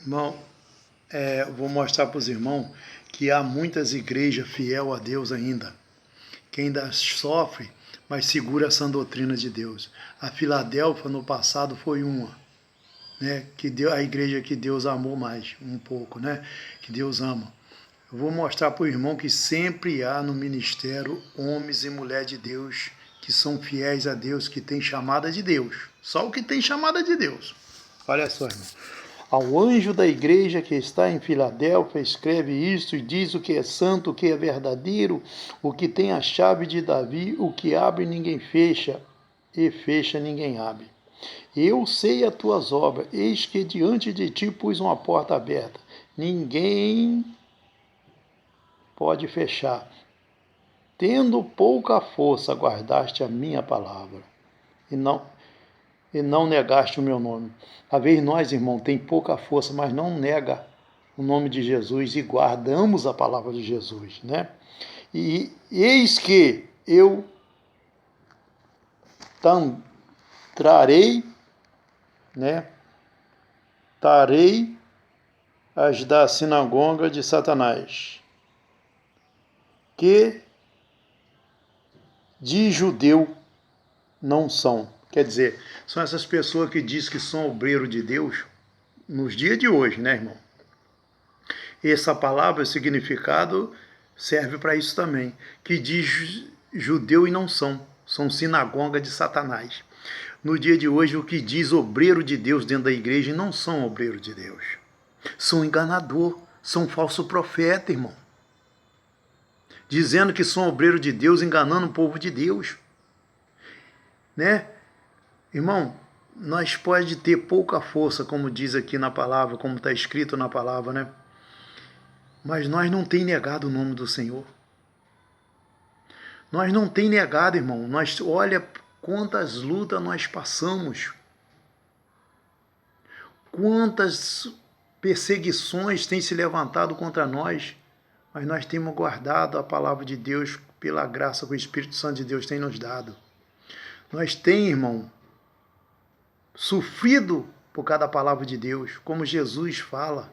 Irmão, eu vou mostrar para os irmãos que há muitas igrejas fiel a Deus ainda, que ainda sofre, mas segura essa doutrina de Deus. A Filadélfia no passado foi uma, né, que deu a igreja que Deus amou mais, um pouco, né, que Deus ama. Eu vou mostrar para o irmão que sempre há no ministério homens e mulheres de Deus que são fiéis a Deus, que tem chamada de Deus. Só o que tem chamada de Deus. Olha só, irmão. Ao anjo da igreja que está em Filadélfia, escreve isto e diz o que é santo, o que é verdadeiro, o que tem a chave de Davi, o que abre ninguém fecha, e fecha ninguém abre. Eu sei as tuas obras, eis que diante de ti pus uma porta aberta. Ninguém pode fechar. Tendo pouca força, guardaste a minha palavra e não negaste o meu nome. Às vezes nós, irmão, tem pouca força, mas não nega o nome de Jesus e guardamos a palavra de Jesus, né? E eis que eu trarei, né? Tarei as da sinagoga de Satanás, que de judeu não são. Quer dizer, são essas pessoas que dizem que são obreiro de Deus nos dias de hoje, né, irmão? Essa palavra, o significado, serve para isso também, que diz judeu e não são sinagoga de Satanás. No dia de hoje, o que diz obreiro de Deus dentro da igreja não são obreiro de Deus. São enganador, são falso profeta, irmão. Dizendo que são obreiro de Deus, enganando o povo de Deus. Né? Irmão, nós pode ter pouca força, como diz aqui na palavra, como está escrito na palavra, né? Mas nós não tem negado o nome do Senhor. Nós não tem negado, irmão. Nós, olha quantas lutas nós passamos. Quantas perseguições têm se levantado contra nós. Mas nós temos guardado a palavra de Deus pela graça que o Espírito Santo de Deus tem nos dado. Nós tem, irmão, sofrido por cada palavra de Deus, como Jesus fala.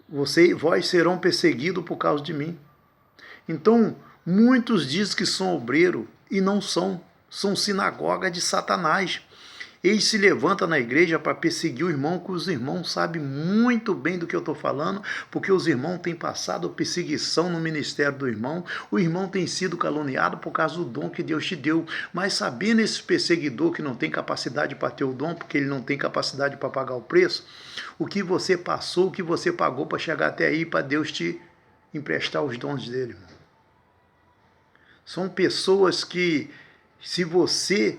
Vós serão perseguidos por causa de mim. Então, muitos dizem que são obreiro e não são. São sinagoga de Satanás. Eles se levantam na igreja para perseguir o irmão, que os irmãos sabem muito bem do que eu estou falando, porque os irmãos têm passado perseguição no ministério do irmão, o irmão tem sido caluniado por causa do dom que Deus te deu, mas sabendo esse perseguidor que não tem capacidade para ter o dom, porque ele não tem capacidade para pagar o preço, o que você passou, o que você pagou para chegar até aí, para Deus te emprestar os dons dele, irmão. São pessoas que, se você...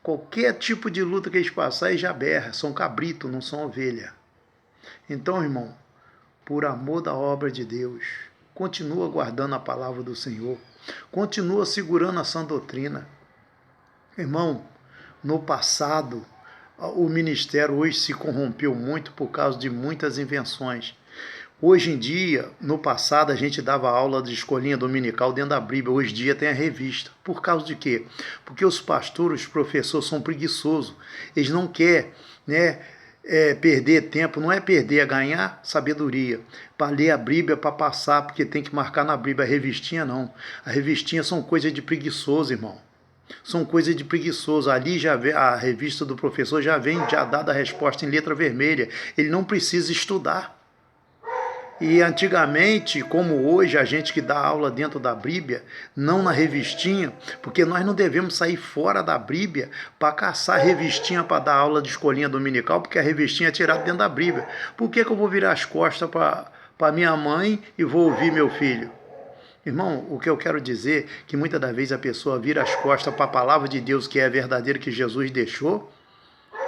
Qualquer tipo de luta que eles passarem, já berra. São cabrito, não são ovelha. Então, irmão, por amor da obra de Deus, continua guardando a palavra do Senhor. Continua segurando a sã doutrina. Irmão, no passado, o ministério hoje se corrompeu muito por causa de muitas invenções. Hoje em dia, no passado, a gente dava aula de escolinha dominical dentro da Bíblia. Hoje em dia tem a revista. Por causa de quê? Porque os pastores, os professores são preguiçosos. Eles não querem, né, perder tempo. Não é perder, é ganhar sabedoria. Para ler a Bíblia, para passar, porque tem que marcar na Bíblia. A revistinha não. A revistinha são coisas de preguiçoso, irmão. São coisas de preguiçoso. Ali já vem, a revista do professor já vem já dada a resposta em letra vermelha. Ele não precisa estudar. E antigamente, como hoje, a gente que dá aula dentro da Bíblia, não na revistinha, porque nós não devemos sair fora da Bíblia para caçar revistinha para dar aula de escolinha dominical, porque a revistinha é tirada dentro da Bíblia. Por que eu vou virar as costas para minha mãe e vou ouvir meu filho? Irmão, o que eu quero dizer é que muitas das vezes a pessoa vira as costas para a palavra de Deus, que é a verdadeira que Jesus deixou,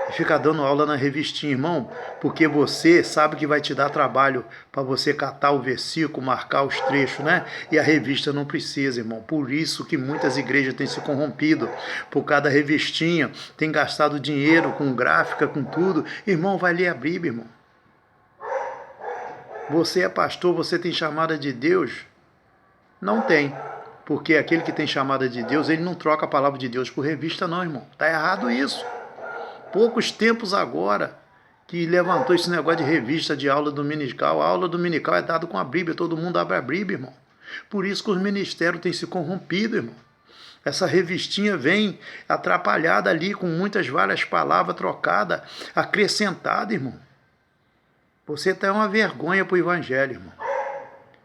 e fica dando aula na revistinha, irmão, porque você sabe que vai te dar trabalho para você catar o versículo, marcar os trechos, né? E a revista não precisa, irmão. Por isso que muitas igrejas têm se corrompido, por causa da revistinha, tem gastado dinheiro com gráfica, com tudo. Irmão, vai ler a Bíblia, irmão. Você é pastor, você tem chamada de Deus? Não tem. Porque aquele que tem chamada de Deus, ele não troca a palavra de Deus por revista, não, irmão. Tá errado isso. Poucos tempos agora que levantou esse negócio de revista de aula dominical. A aula dominical é dada com a Bíblia, todo mundo abre a Bíblia, irmão. Por isso que os ministérios têm se corrompido, irmão. Essa revistinha vem atrapalhada ali, com muitas várias palavras trocadas, acrescentadas, irmão. Você tem uma vergonha para o evangelho, irmão.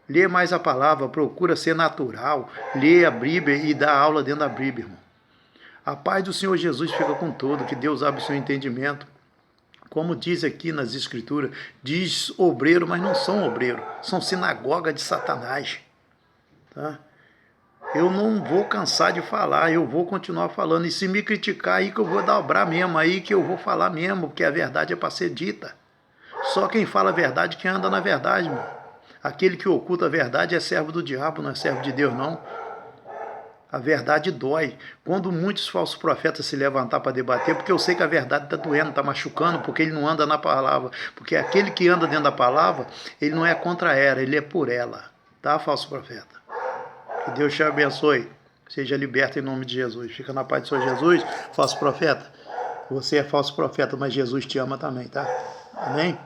Lê mais a palavra, procura ser natural, lê a Bíblia e dá aula dentro da Bíblia, irmão. A paz do Senhor Jesus fica com todo, que Deus abre o seu entendimento. Como diz aqui nas Escrituras, diz obreiro, mas não são obreiro, são sinagoga de Satanás. Tá? Eu não vou cansar de falar, eu vou continuar falando. E se me criticar, aí que eu vou dobrar mesmo, aí que eu vou falar mesmo, porque a verdade é para ser dita. Só quem fala a verdade que anda na verdade, irmão. Aquele que oculta a verdade é servo do diabo, não é servo de Deus, não. A verdade dói. Quando muitos falsos profetas se levantar para debater, porque eu sei que a verdade está doendo, está machucando, porque ele não anda na palavra. Porque aquele que anda dentro da palavra, ele não é contra ela, ele é por ela. Tá, falso profeta? Que Deus te abençoe. Seja liberto em nome de Jesus. Fica na paz do Senhor Jesus, falso profeta. Você é falso profeta, mas Jesus te ama também, tá? Amém?